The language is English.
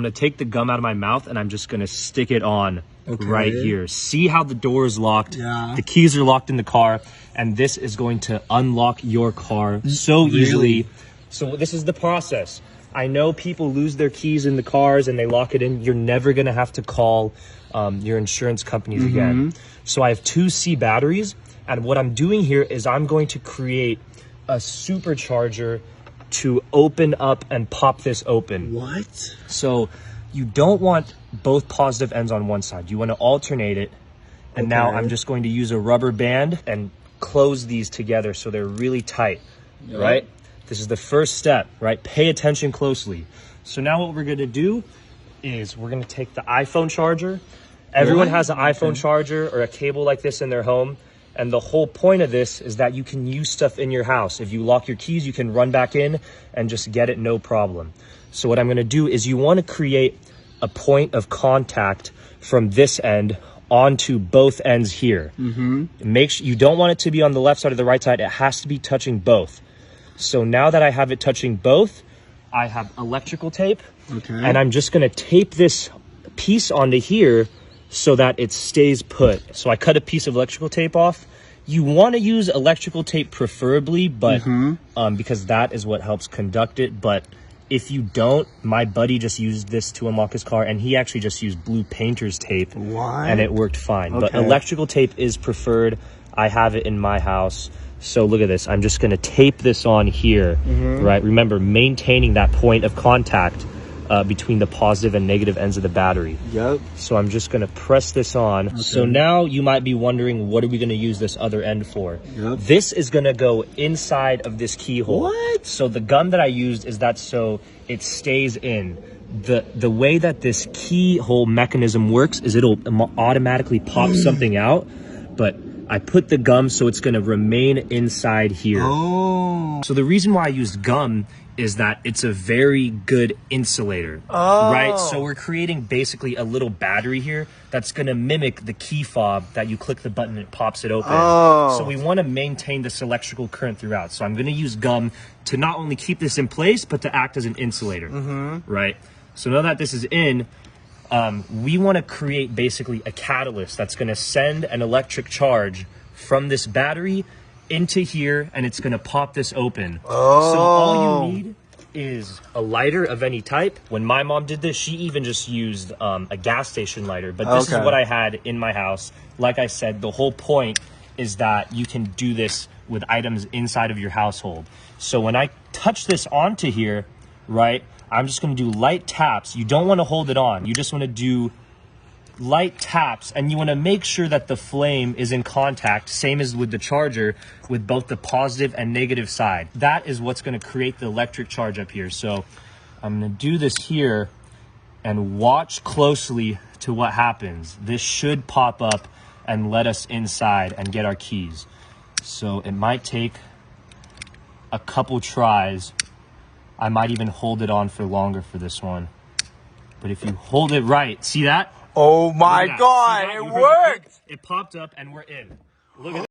I'm gonna take the gum out of my mouth and I'm just gonna stick it on right here. See how the door is locked? Yeah. The keys are locked in the car, and this is going to unlock your car so easily. So this is the process. I know people lose their keys in the cars and they lock it in. You're never gonna have to call your insurance companies again. So I have 2 C batteries, and what I'm doing here is I'm going to create a supercharger to open up and pop this open. What? So you don't want both positive ends on one side. You want to alternate it. And now I'm just going to use a rubber band and close these together so they're really tight, right? This is the first step, right? Pay attention closely. So now what we're going to do is we're going to take the iPhone charger. Everyone has an iPhone charger or a cable like this in their home. And the whole point of this is that you can use stuff in your house. If you lock your keys, you can run back in and just get it, no problem. So what I'm gonna do is you wanna create a point of contact from this end onto both ends here. Make sure you don't want it to be on the left side or the right side. It has to be touching both. So now that I have it touching both, I have electrical tape. And I'm just gonna tape this piece onto here so that it stays put. So I cut a piece of electrical tape off. You want to use electrical tape preferably, but because that is what helps conduct it. But if you don't, my buddy just used this to unlock his car, and he actually just used blue painter's tape. And it worked fine. But electrical tape is preferred. I have it in my house. So look at this. I'm just going to tape this on here, right? Remember, maintaining that point of contact between the positive and negative ends of the battery. So I'm just gonna press this on. So now you might be wondering, what are we gonna use this other end for? This is gonna go inside of this keyhole. So the gum that I used is that so it stays in. The way that this keyhole mechanism works is it'll automatically pop something out, but I put the gum so it's gonna remain inside here. So the reason why I used gum is that it's a very good insulator, right? So we're creating basically a little battery here that's gonna mimic the key fob that you click the button and it pops it open. So we wanna maintain this electrical current throughout. So I'm gonna use gum to not only keep this in place, but to act as an insulator, right? So now that this is in, we wanna create basically a catalyst that's gonna send an electric charge from this battery into here, and it's gonna pop this open. So all you need is a lighter of any type. When my mom did this, she even just used a gas station lighter, but this is what I had in my house. Like I said, the whole point is that you can do this with items inside of your household. So when I touch this onto here, right, I'm just gonna do light taps. You don't wanna hold it on. You just wanna do light taps, and you want to make sure that the flame is in contact, same as with the charger, with both the positive and negative side. That is what's going to create the electric charge up here. So I'm going to do this here and watch closely to what happens. This should pop up and let us inside and get our keys. So it might take a couple tries. I might even hold it on for longer for this one. But if you hold it right, see that? Oh my God, it worked! It popped up and we're in. Look at that.